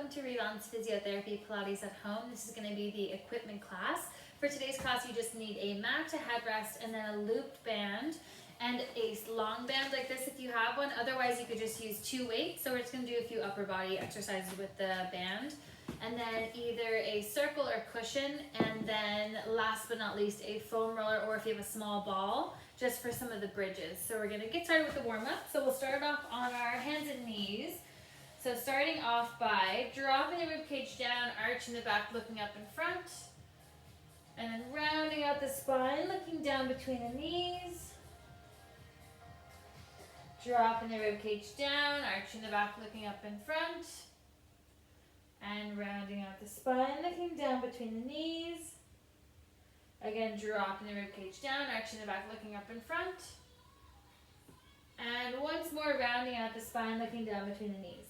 welcome to Rebalance Physiotherapy Pilates at Home. This is going to be the equipment class. For today's class, you just need a mat, a headrest, and then a looped band, and a long band like this if you have one. Otherwise, you could just use 2 weights. So we're just going to do a few upper body exercises with the band, and then either a circle or cushion, and then last but not least, a foam roller, or if you have a small ball, just for some of the bridges. So we're going to get started with the warm-up. So we'll start off on our hands and knees. So starting off by dropping the ribcage down, arching the back, looking up in front, and then rounding out the spine, looking down between the knees, dropping the ribcage down, arching the back, looking up in front, and rounding out the spine, looking down between the knees. Again, dropping the ribcage down, arching the back, looking up in front, and once more rounding out the spine, looking down between the knees.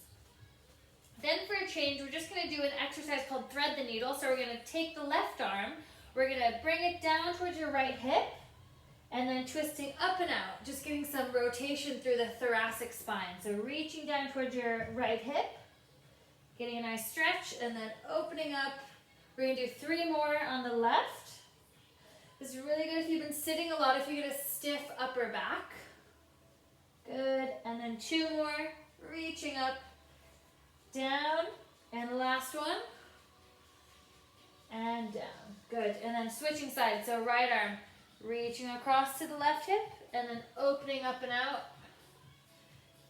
Then for a change, we're just going to do an exercise called thread the needle. So we're going to take the left arm, we're going to bring it down towards your right hip, and then twisting up and out, just getting some rotation through the thoracic spine. So reaching down towards your right hip, getting a nice stretch, and then opening up. We're going to do 3 more on the left. This is really good if you've been sitting a lot, if you get a stiff upper back. Good, and then 2 more, reaching up, down, and last one, and down. Good, and then switching sides. So right arm, reaching across to the left hip, and then opening up and out,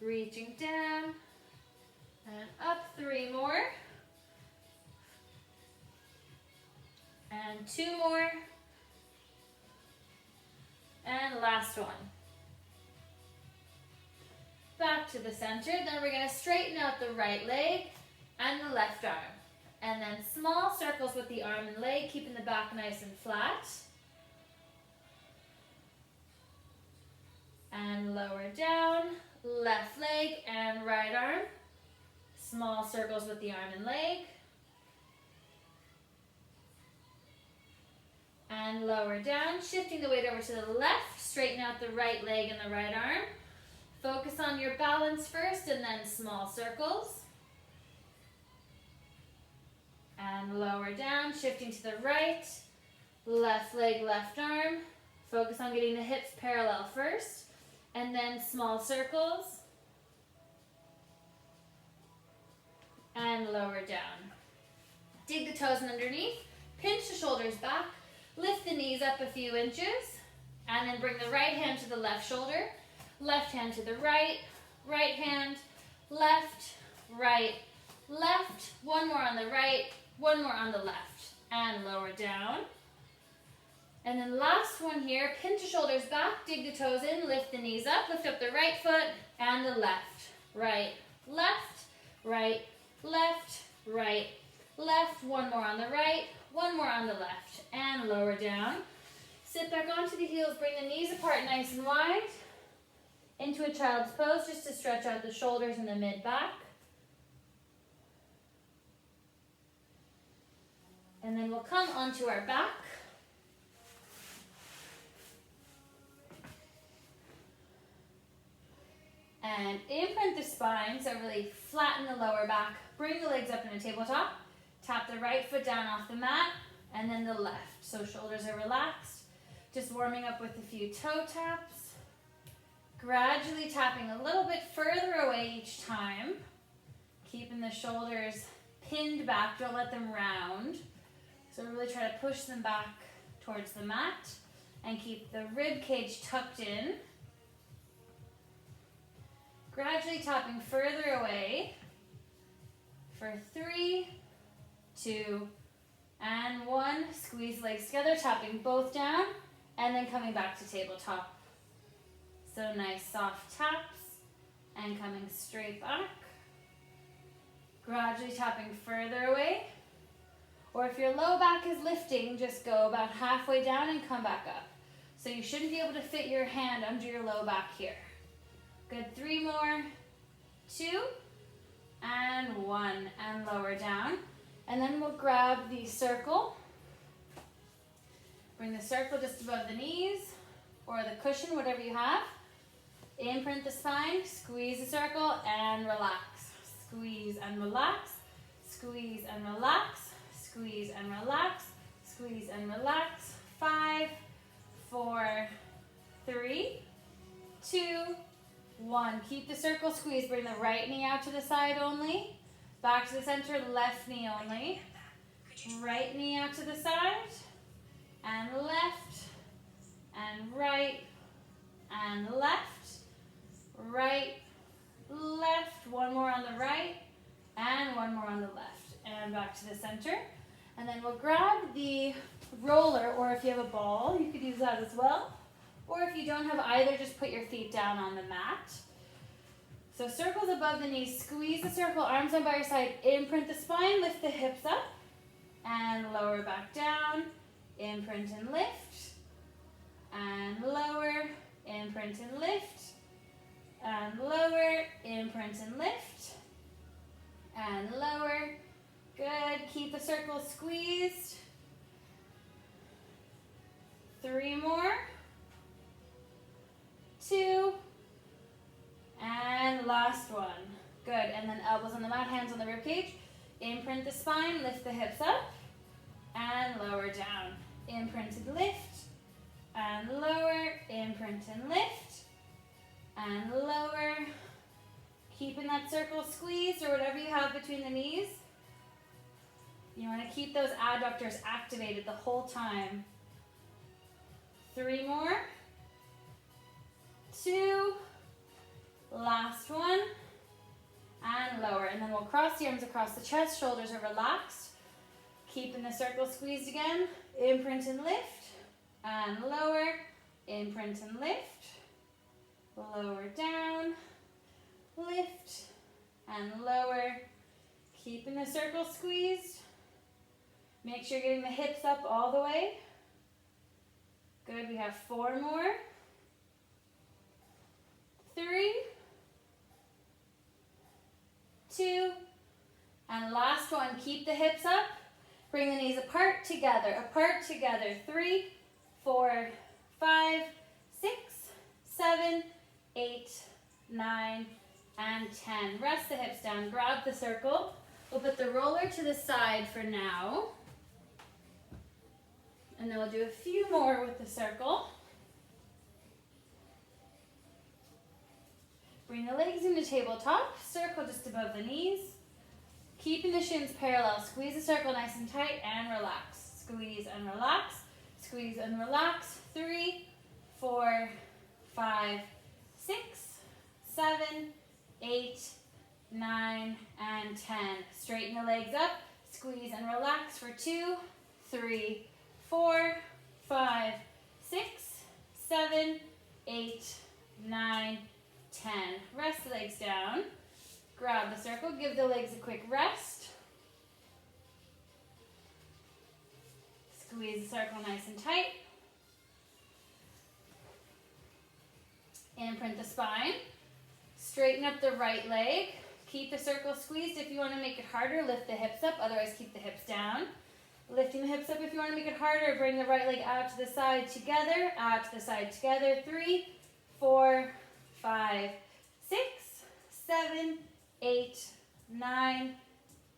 reaching down, and up. 3 more, and 2 more, and last one. Back to the center. Then we're going to straighten out the right leg and the left arm. And then small circles with the arm and leg, keeping the back nice and flat. And lower down, left leg and right arm. Small circles with the arm and leg. And lower down, shifting the weight over to the left, straighten out the right leg and the right arm. Focus on your balance first, and then small circles. And lower down, shifting to the right, left leg, left arm. Focus on getting the hips parallel first, and then small circles. And lower down. Dig the toes in underneath, pinch the shoulders back, lift the knees up a few inches, and then bring the right hand to the left shoulder. Left hand to the right, right hand, left, right, left. 1 more on the right, 1 more on the left, and lower down. And then last one here, pinch the shoulders back, dig the toes in, lift the knees up, lift up the right foot and the left, right, left, right, left, right, left. 1 more on the right, 1 more on the left, and lower down. Sit back onto the heels, bring the knees apart nice and wide. Into a child's pose, just to stretch out the shoulders and the mid-back. And then we'll come onto our back. And imprint the spine, so really flatten the lower back. Bring the legs up in a tabletop. Tap the right foot down off the mat, and then the left. So shoulders are relaxed. Just warming up with a few toe taps. Gradually tapping a little bit further away each time. Keeping the shoulders pinned back, don't let them round. So really try to push them back towards the mat and keep the rib cage tucked in. Gradually tapping further away for 3, 2, and 1. Squeeze legs together, tapping both down, and then coming back to tabletop. So nice soft taps and coming straight back. Gradually tapping further away. Or if your low back is lifting, just go about halfway down and come back up. So you shouldn't be able to fit your hand under your low back here. Good, 3 more, 2, and 1, and lower down. And then we'll grab the circle. Bring the circle just above the knees or the cushion, whatever you have. Imprint the spine, squeeze the circle, and relax. Squeeze and relax. squeeze and relax, squeeze and relax, squeeze and relax. 5, 4, 3, 2, 1. Keep the circle squeeze. Bring the right knee out to the side only. Back to the center, left knee only. Right knee out to the side. And left. And right. And left. Right. Left. One more on the right. And one more on the left. And back to the center. And then we'll grab the roller, or if you have a ball, you could use that as well. Or if you don't have either, just put your feet down on the mat. So circles above the knees, squeeze the circle, arms down by your side, imprint the spine, lift the hips up, and lower back down, imprint and lift, and lower, imprint and lift, and lower, imprint and lift, and lower. Good, keep the circle squeezed. 3 more. 2. And last one. Good, and then elbows on the mat, hands on the rib cage. Imprint the spine, lift the hips up, and lower down. Imprint and lift, and lower, imprint and lift, and lower. Keeping that circle squeezed, or whatever you have between the knees. You want to keep those adductors activated the whole time. 3 more. 2. Last one. And lower. And then we'll cross the arms across the chest. Shoulders are relaxed. Keeping the circle squeezed again. Imprint and lift. And lower. Imprint and lift. Lower down. Lift. And lower. Keeping the circle squeezed. Make sure you're getting the hips up all the way. Good, we have 4 more. 3, 2, and last one. Keep the hips up. Bring the knees apart together, apart together. 3, 4, 5, 6, 7, 8, 9, and 10. Rest the hips down. Grab the circle. We'll put the roller to the side for now. And then we'll do a few more with the circle. Bring the legs into tabletop. Circle just above the knees. Keeping the shins parallel. Squeeze the circle nice and tight and relax. Squeeze and relax. Squeeze and relax. 3, 4, 5, 6, 7, 8, 9, and 10. Straighten the legs up. Squeeze and relax for 2, 3, 4, 5, 6, 7, 8, 9, 10. Rest the legs down. Grab the circle. Give the legs a quick rest. Squeeze the circle nice and tight. Imprint the spine. Straighten up the right leg. Keep the circle squeezed. If you want to make it harder, lift the hips up. Otherwise, keep the hips down. Lifting the hips up if you want to make it harder. Bring the right leg out to the side together. Out to the side together. 3, 4, 5, 6, 7, 8, 9,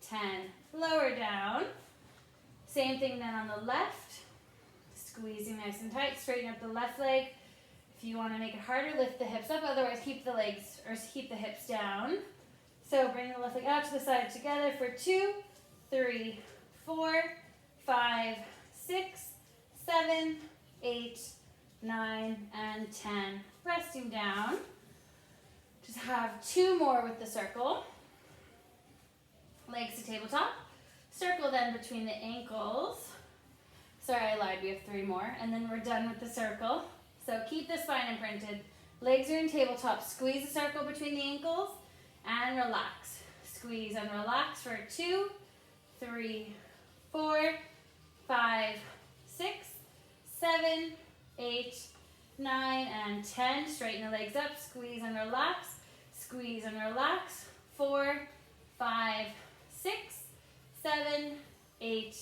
10. Lower down. Same thing then on the left. Squeezing nice and tight. Straighten up the left leg. If you want to make it harder, lift the hips up. Otherwise, keep the legs or keep the hips down. So bring the left leg out to the side together for 2, 3, 4, 5, 6, 7, 8, 9, and 10. Resting down. Just have 2 more with the circle. Legs to tabletop. Circle then between the ankles. Sorry, I lied. We have 3 more. And then we're done with the circle. So keep the spine imprinted. Legs are in tabletop. Squeeze the circle between the ankles and relax. Squeeze and relax for 2, 3, 4, 5, 6, 7, 8, 9, and 10. Straighten the legs up. Squeeze and relax. Squeeze and relax. 4, 5, 6, 7, 8,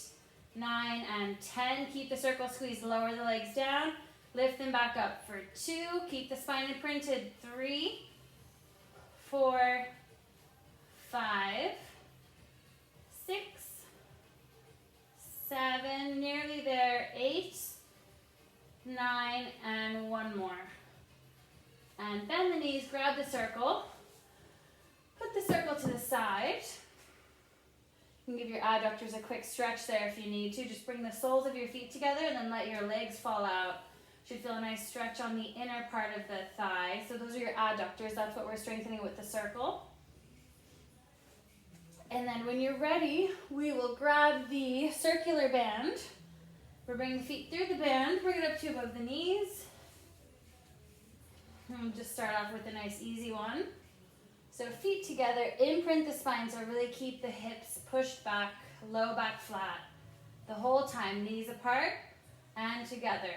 9, and 10. Keep the circle squeezed. Lower the legs down. Lift them back up for 2. Keep the spine imprinted. 3, 4, 5, grab the circle, put the circle to the side. You can give your adductors a quick stretch there if you need to. Just bring the soles of your feet together and then let your legs fall out. Should feel a nice stretch on the inner part of the thigh. So those are your adductors. That's what we're strengthening with the circle. And then when you're ready, we will grab the circular band. We're bringing the feet through the band, bring it up to above the knees. And we'll just start off with a nice easy one. So feet together, imprint the spine, so really keep the hips pushed back, low back flat. The whole time, knees apart and together.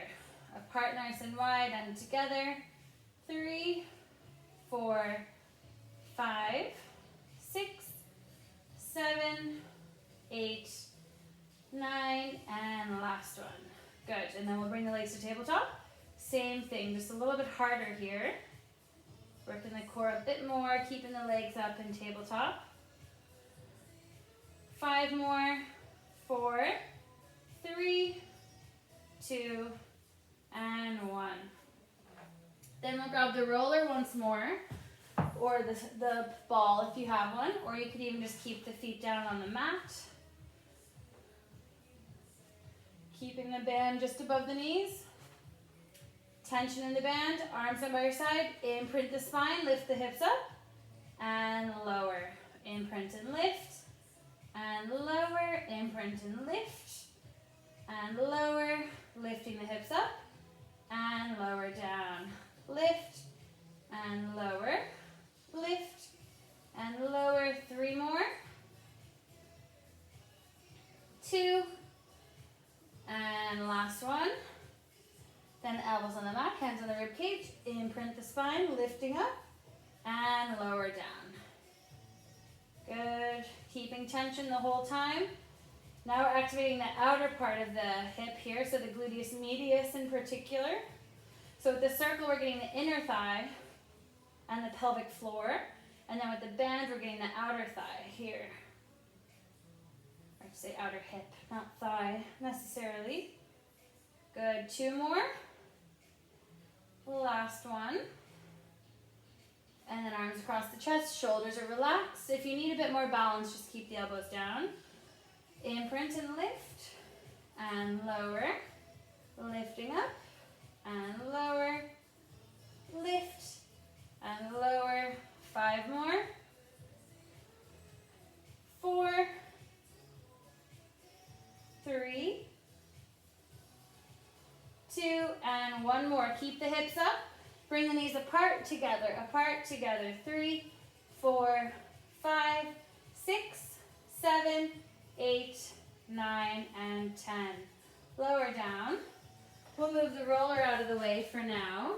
Apart nice and wide and together. 3, 4, 5, 6, 7, 8, 9, and last one. Good, and then we'll bring the legs to tabletop. Same thing, just a little bit harder here. Working the core a bit more, keeping the legs up in tabletop. 5 more, 4, 3, 2, and 1. Then we'll grab the roller once more, or the ball if you have one, or you could even just keep the feet down on the mat. Keeping the band just above the knees. Tension in the band, arms down by your side, imprint the spine, lift the hips up, and lower. Imprint and lift, and lower, imprint and lift, and lower, lifting the hips up, and lower down. Lift, and lower, lift, and lower. 3 more. 2, and last one. Then elbows on the mat, hands on the rib cage, imprint the spine, lifting up and lower down. Good, keeping tension the whole time. Now we're activating the outer part of the hip here, so the gluteus medius in particular. So with the circle, we're getting the inner thigh and the pelvic floor, and then with the band, we're getting the outer thigh here. I have to say outer hip, not thigh necessarily. Good, 2 more. Last one. And then arms across the chest, shoulders are relaxed. If you need a bit more balance, just keep the elbows down. Imprint and lift, and lower. Lifting up, and lower. Lift, and lower. 5 more. 4, 3, 2, and 1 more. Keep the hips up. Bring the knees apart, together, 3, 4, 5, 6, 7, 8, 9, and 10. Lower down. We'll move the roller out of the way for now.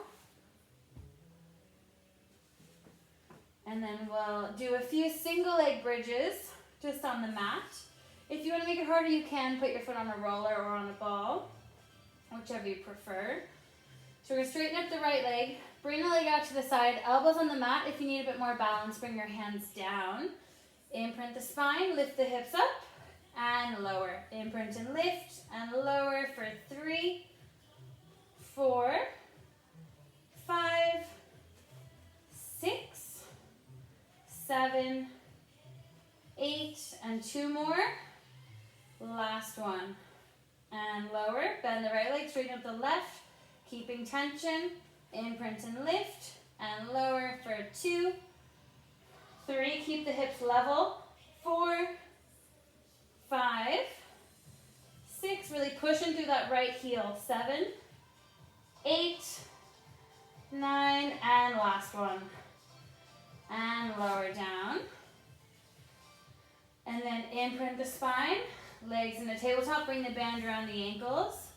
And then we'll do a few single leg bridges just on the mat. If you want to make it harder, you can put your foot on a roller or on a ball, whichever you prefer. So we're going to straighten up the right leg, bring the leg out to the side, elbows on the mat. If you need a bit more balance, bring your hands down. Imprint the spine, lift the hips up, and lower. Imprint and lift, and lower for 3, 4, 5, 6, 7, 8, and 2 more. Last one. And lower, bend the right leg, straighten up the left, keeping tension, imprint and lift, and lower for 2, 3, keep the hips level, 4, 5, 6, really pushing through that right heel, 7, 8, 9, and last one. And lower down. And then imprint the spine. Legs in the tabletop, bring the band around the ankles.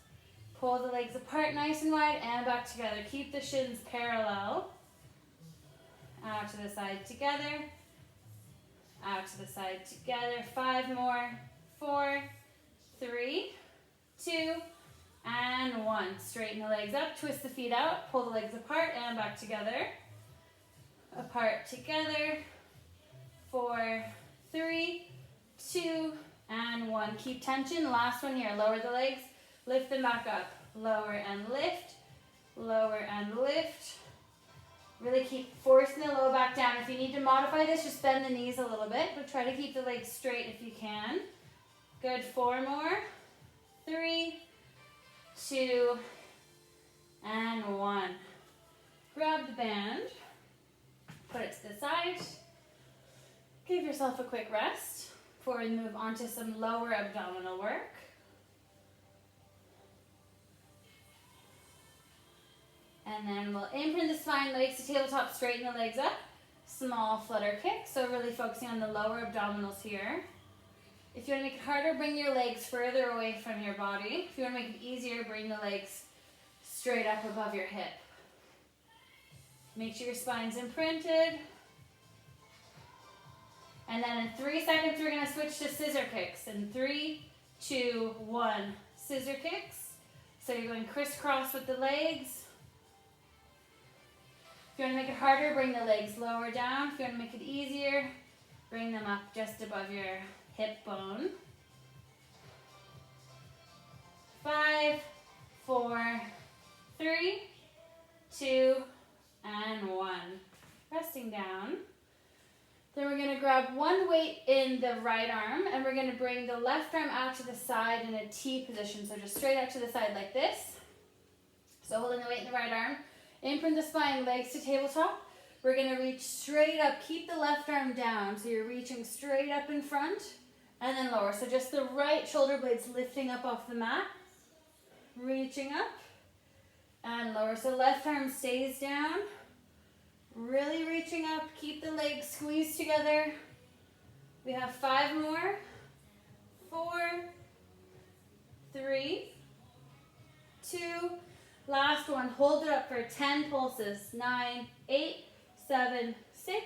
Pull the legs apart nice and wide and back together. Keep the shins parallel. Out to the side together. Out to the side together. 5 more. 4, 3, 2, and 1. Straighten the legs up, twist the feet out, pull the legs apart and back together. Apart together. 4, 3, 2, and 1. Keep tension. Last one here. Lower the legs. Lift them back up. Lower and lift. Lower and lift. Really keep forcing the low back down. If you need to modify this, just bend the knees a little bit, but try to keep the legs straight if you can. Good, 4 more. 3, 2, and 1. Grab the band, put it to the side. Give yourself a quick rest before we move on to some lower abdominal work. And then we'll imprint the spine, legs to tabletop, straighten the legs up. Small flutter kick, so really focusing on the lower abdominals here. If you want to make it harder, bring your legs further away from your body. If you want to make it easier, bring the legs straight up above your hip. Make sure your spine's imprinted. And then in 3 seconds, we're going to switch to scissor kicks. In 3, 2, 1, scissor kicks. So you're going crisscross with the legs. If you want to make it harder, bring the legs lower down. If you want to make it easier, bring them up just above your hip bone. 5, 4, 3, 2, and 1. Resting down. Then we're going to grab one weight in the right arm, and we're going to bring the left arm out to the side in a T position. So just straight out to the side like this. So holding the weight in the right arm. Imprint the spine, legs to tabletop. We're going to reach straight up. Keep the left arm down. So you're reaching straight up in front and then lower. So just the right shoulder blades lifting up off the mat. Reaching up and lower. So left arm stays down. Really reaching up. Keep the legs squeezed together. We have 5 more. 4, 3, 2, last one. Hold it up for 10 pulses. 9, 8, 7, 6,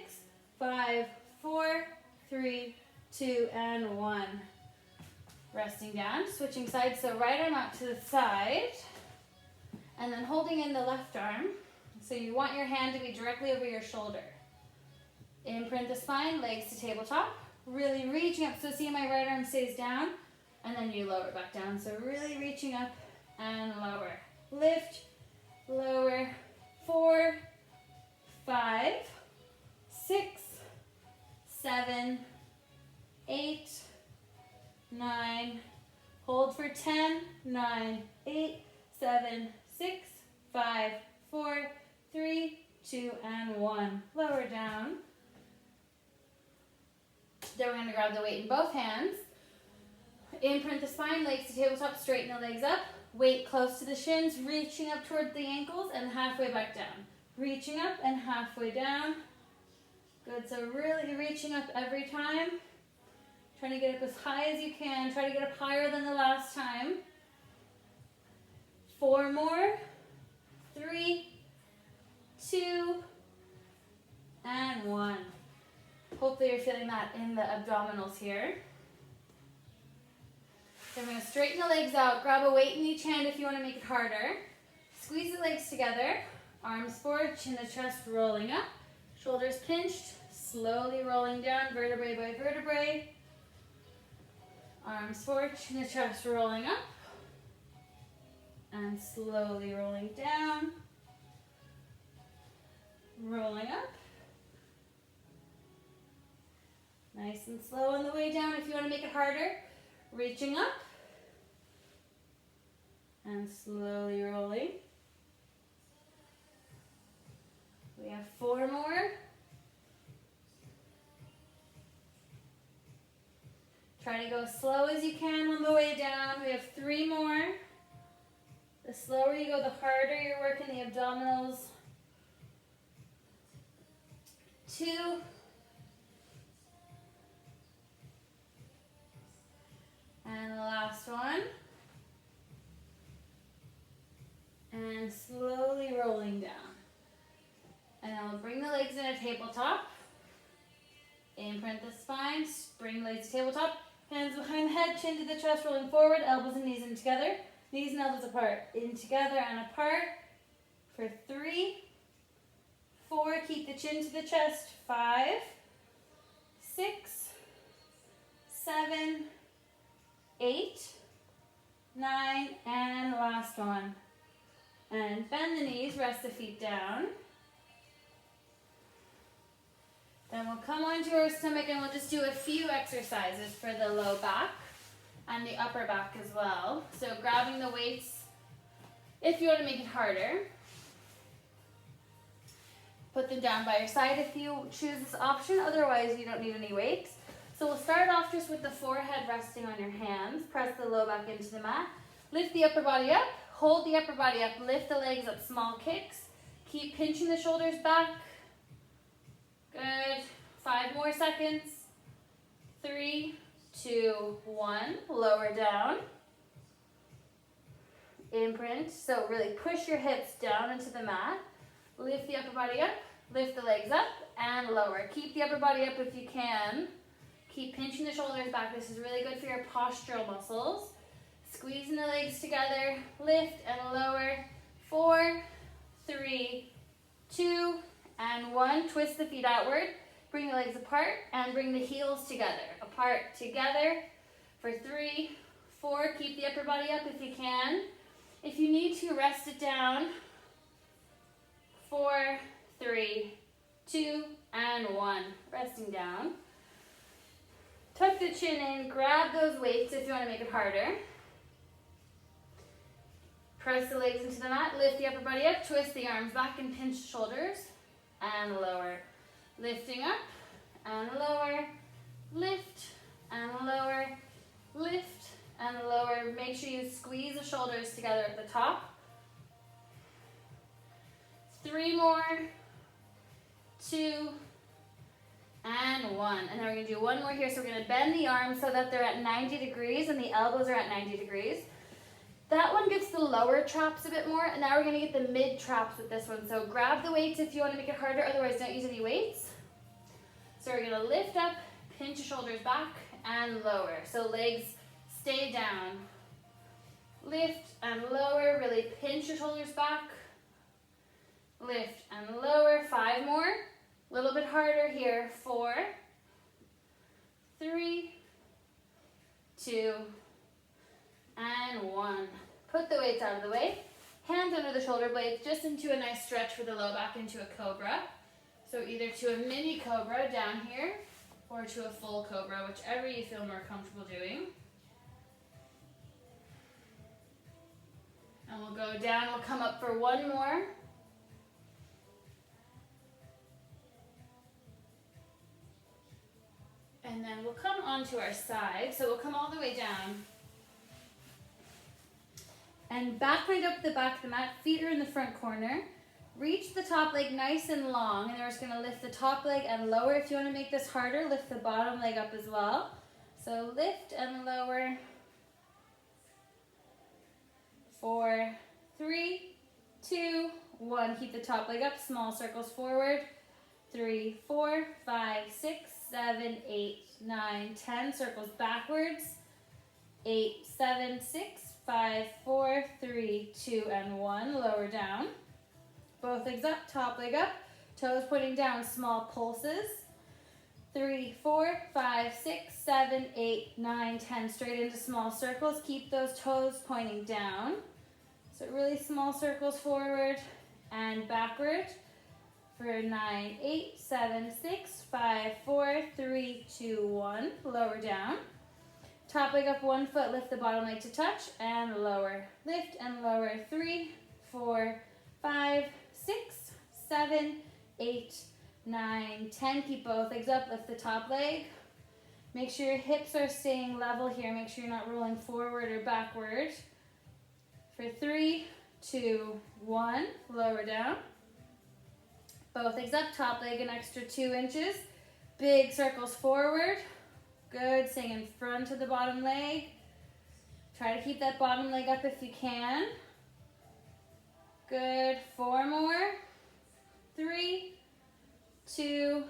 5, 4, 3, 2, and 1. Resting down, switching sides. So right arm out to the side, and then holding in the left arm. So you want your hand to be directly over your shoulder. Imprint the spine, legs to tabletop. Really reaching up. So see my right arm stays down, and then you lower it back down. So really reaching up and lower. Lift, lower. 4, 5, 6, 7, 8, 9. Hold for 10, 9, 8, 7, 6, 5, 4, 3, 2, and 1. Lower down. Then we're going to grab the weight in both hands. Imprint the spine, legs to tabletop, straighten the legs up. Weight close to the shins, reaching up towards the ankles and halfway back down. Reaching up and halfway down. Good, so really reaching up every time. Trying to get up as high as you can. Try to get up higher than the last time. 4 more. 3, 2, and 1. Hopefully you're feeling that in the abdominals here. Then we're going to straighten the legs out. Grab a weight in each hand if you want to make it harder. Squeeze the legs together. Arms forward, chin to chest rolling up. Shoulders pinched, slowly rolling down, vertebrae by vertebrae. Arms forward, chin to chest rolling up. And slowly rolling down. Rolling up. Nice and slow on the way down if you want to make it harder. Reaching up. And slowly rolling. We have 4 more. Try to go slow as you can on the way down. We have 3 more. The slower you go, the harder you're working the abdominals. 2. And the last one. And slowly rolling down. And then we'll bring the legs in a tabletop. Imprint the spine, bring legs to tabletop. Hands behind the head, chin to the chest, rolling forward, elbows and knees in together. Knees and elbows apart, in together and apart. For 3, 4, keep the chin to the chest. 5, 6, 7, 8, 9, and last one. And bend the knees, rest the feet down. Then we'll come onto our stomach and we'll just do a few exercises for the low back and the upper back as well. So grabbing the weights if you want to make it harder. Put them down by your side if you choose this option, otherwise you don't need any weights. So we'll start off just with the forehead resting on your hands. Press the low back into the mat. Lift the upper body up, hold the upper body up, lift the legs up, small kicks. Keep pinching the shoulders back. Good. 5 more seconds. 3, 2, 1. Lower down. Imprint. So really push your hips down into the mat. Lift the upper body up. Lift the legs up and lower. Keep the upper body up if you can. Keep pinching the shoulders back. This is really good for your postural muscles. Squeezing the legs together. Lift and lower. 4, 3, 2, and 1. Twist the feet outward. Bring the legs apart and bring the heels together. Apart, together. For 3, 4. Keep the upper body up if you can. If you need to, rest it down. 4, 3, 2, and 1. Resting down. Tuck the chin in. Grab those weights if you want to make it harder. Press the legs into the mat. Lift the upper body up. Twist the arms back and pinch the shoulders. And lower. Lifting up and lower. Lift and lower. Lift and lower. Make sure you squeeze the shoulders together at the top. 3 more. 2 and 1. And then we're going to do one more here. So we're going to bend the arms so that they're at 90 degrees and the elbows are at 90 degrees. That one gets the lower traps a bit more, and now we're going to get the mid traps with this one. So grab the weights if you want to make it harder, otherwise don't use any weights. So we're going to lift up, pinch the shoulders back, and lower. So legs stay down. Lift and lower, really pinch your shoulders back. Lift and lower, 5 more. A little bit harder here, 4, 3, 2, and 1. Put the weights out of the way. Hands under the shoulder blades, just into a nice stretch for the low back, into a cobra. So either to a mini cobra down here, or to a full cobra, whichever you feel more comfortable doing. And we'll go down, we'll come up for one more. And then we'll come onto our side. So we'll come all the way down. And back right up the back of the mat, feet are in the front corner. Reach the top leg nice and long, and then we're just gonna lift the top leg and lower. If you wanna make this harder, lift the bottom leg up as well. So lift and lower. 4, 3, 2, 1. Keep the top leg up, small circles forward. 3, 4, 5, 6, 7, 8, 9, 10. Circles backwards. 8, 7, 6, 5, 4, 3, 2, and 1. Lower down. Both legs up, top leg up. Toes pointing down, small pulses. 3, 4, 5, 6, 7, 8, 9, 10. Straight into small circles. Keep those toes pointing down. So really small circles forward and backward. For 9, 8, 7, 6, 5, 4, 3, 2, 1. Lower down. Top leg up, 1 foot, lift the bottom leg to touch, and lower. Lift and lower. 3, 4, 5, 6, 7, 8, 9, 10. Keep both legs up, lift the top leg. Make sure your hips are staying level here. Make sure you're not rolling forward or backward. For 3, 2, 1. Lower down. Both legs up, top leg an extra 2 inches. Big circles forward. Good, staying in front of the bottom leg. Try to keep that bottom leg up if you can. Good, 4 more. 3, 2,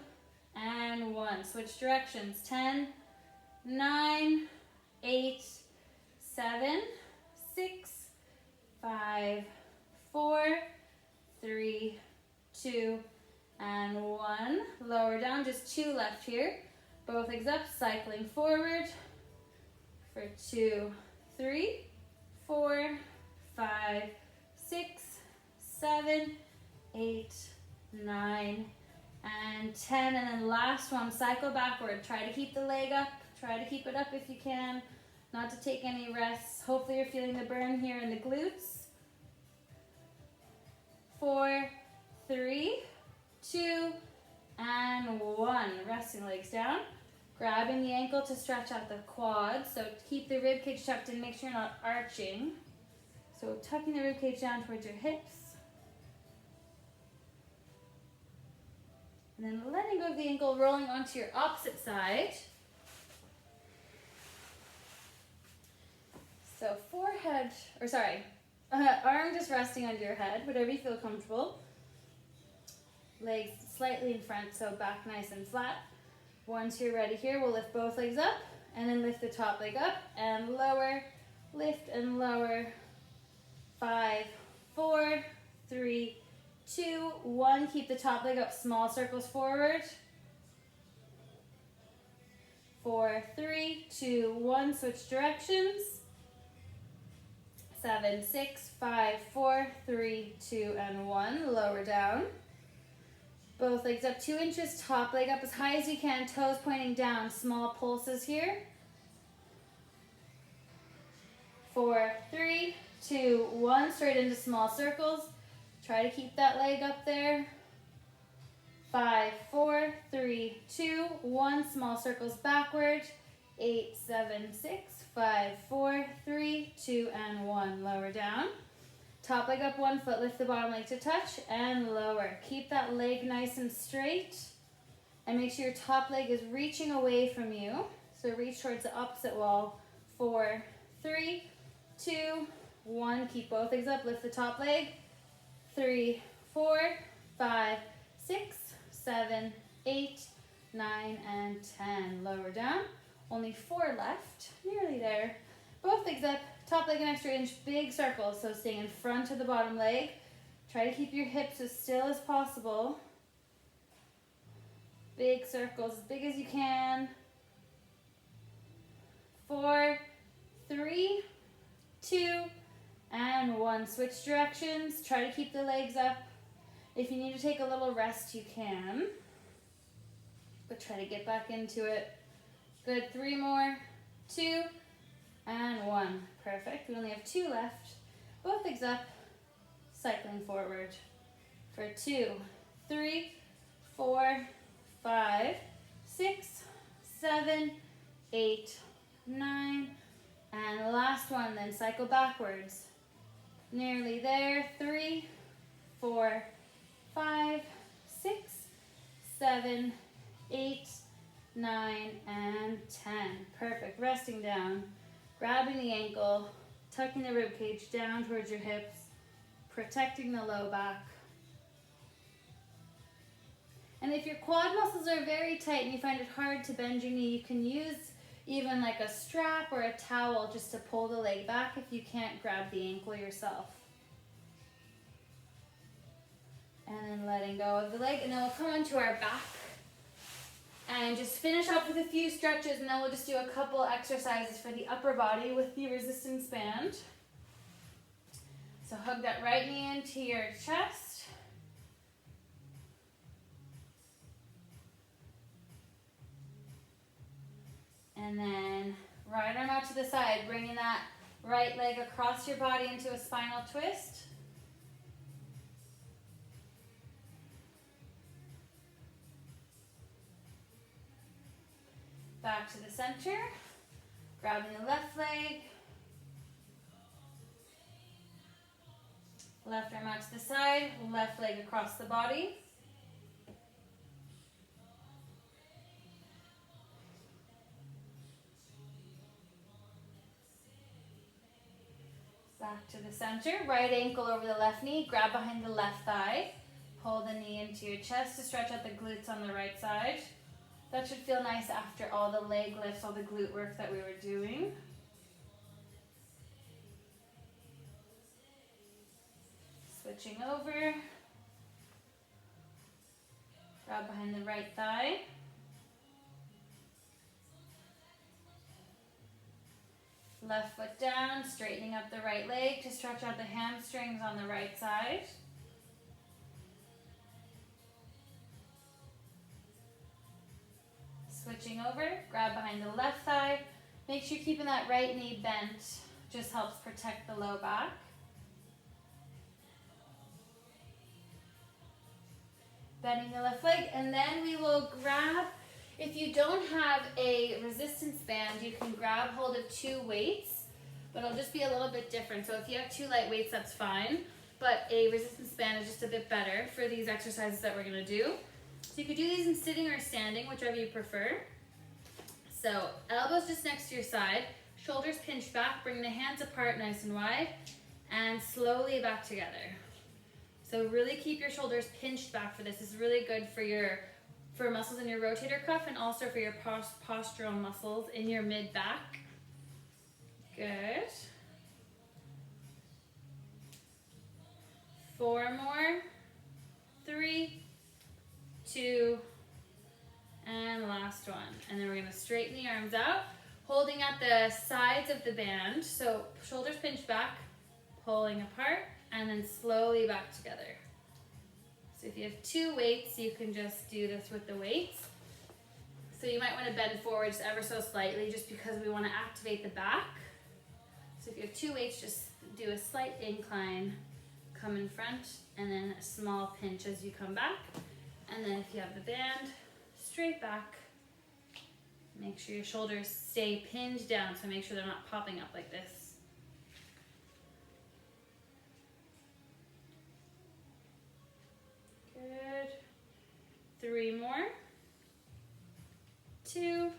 and 1. Switch directions. 10, 9, 8, 7, 6, 5, 4, 3, 2, and 1. Lower down, just 2 left here. Both legs up, cycling forward for 2, 3, 4, 5, 6, 7, 8, 9, and 10, and then last one, cycle backward. Try to keep the leg up. Try to keep it up if you can, not to take any rests. Hopefully you're feeling the burn here in the glutes. 4, 3, 2, and 1. Resting legs down. Grabbing the ankle to stretch out the quads. So keep the rib cage tucked in. Make sure you're not arching. So tucking the rib cage down towards your hips. And then letting go of the ankle, rolling onto your opposite side. So arm just resting under your head, whatever you feel comfortable. Legs slightly in front, so back nice and flat. Once you're ready here, we'll lift both legs up, and then lift the top leg up, and lower, lift and lower. 5, 4, 3, 2, 1. Keep the top leg up, small circles forward. 4, 3, 2, 1. Switch directions. 7, 6, 5, 4, 3, 2, and 1. Lower down. Both legs up 2 inches, top leg up as high as you can, toes pointing down, small pulses here. 4, 3, 2, 1. Straight into small circles. Try to keep that leg up there. 5, 4, 3, 2, 1. Small circles backward. 8, 7, 6, 5, 4, 3, 2, and 1. Lower down. Top leg up 1 foot. Lift the bottom leg to touch and lower. Keep that leg nice and straight. And make sure your top leg is reaching away from you. So reach towards the opposite wall. 4, 3, 2, 1. Keep both legs up. Lift the top leg. 3, 4, 5, 6, 7, 8, 9, and 10. Lower down. Only 4 left. Nearly there. Both legs up. Top leg an extra inch. Big circles. So staying in front of the bottom leg. Try to keep your hips as still as possible. Big circles. As big as you can. 4, 3, 2, and 1. Switch directions. Try to keep the legs up. If you need to take a little rest, you can. But try to get back into it. Good. 3 more. 2, and 1. Perfect. We only have 2 left. Both legs up. Cycling forward. For 2, 3, 4, 5, 6, 7, 8, 9, and last one, then cycle backwards. Nearly there. 3, 4, 5, 6, 7, 8, 9, and 10. Perfect. Resting down, grabbing the ankle, tucking the rib cage down towards your hips, protecting the low back. And if your quad muscles are very tight and you find it hard to bend your knee, you can use even like a strap or a towel just to pull the leg back if you can't grab the ankle yourself. And then letting go of the leg, and then we'll come onto our back and just finish up with a few stretches, and then we'll just do a couple exercises for the upper body with the resistance band. So hug that right knee into your chest. And then right arm out to the side, bringing that right leg across your body into a spinal twist. Back to the center, grabbing the left leg. Left arm out to the side, left leg across the body. Back to the center, right ankle over the left knee, grab behind the left thigh. Pull the knee into your chest to stretch out the glutes on the right side. That should feel nice after all the leg lifts, all the glute work that we were doing. Switching over. Grab behind the right thigh. Left foot down, straightening up the right leg to stretch out the hamstrings on the right side. over, grab behind the left thigh. Make sure you're keeping that right knee bent. Just helps protect the low back. Bending the left leg, and then we will grab, if you don't have a resistance band, you can grab hold of 2 weights, but it'll just be a little bit different. So if you have 2 light weights, that's fine, but a resistance band is just a bit better for these exercises that we're gonna do. So you could do these in sitting or standing, whichever you prefer. So elbows just next to your side, shoulders pinched back, bring the hands apart nice and wide, and slowly back together. So really keep your shoulders pinched back for this. This is really good for muscles in your rotator cuff and also for your postural muscles in your mid back. Good. 4 more. 3, 2, and last one. And then we're gonna straighten the arms out, holding at the sides of the band. So shoulders pinched back, pulling apart, and then slowly back together. So if you have 2 weights, you can just do this with the weights. So you might want to bend forward just ever so slightly just because we want to activate the back. So if you have 2 weights, just do a slight incline, come in front, and then a small pinch as you come back. And then if you have the band, straight back. Make sure your shoulders stay pinned down, so make sure they're not popping up like this. Good. 3 more. 2.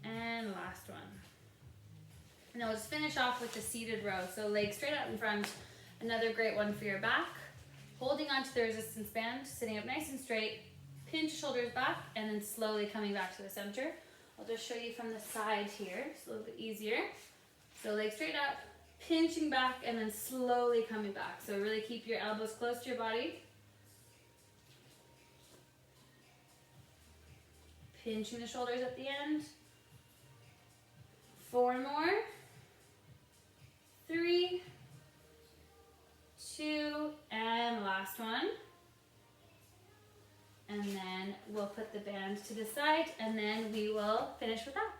And last one. Now let's finish off with the seated row. So legs straight out in front. Another great one for your back. Holding onto the resistance band, sitting up nice and straight. Pinch shoulders back and then slowly coming back to the center. I'll just show you from the side here. It's a little bit easier. So legs straight up, pinching back and then slowly coming back. So really keep your elbows close to your body. Pinching the shoulders at the end. 4 more. 3, 2, and last one. And then we'll put the band to the side and then we will finish with that.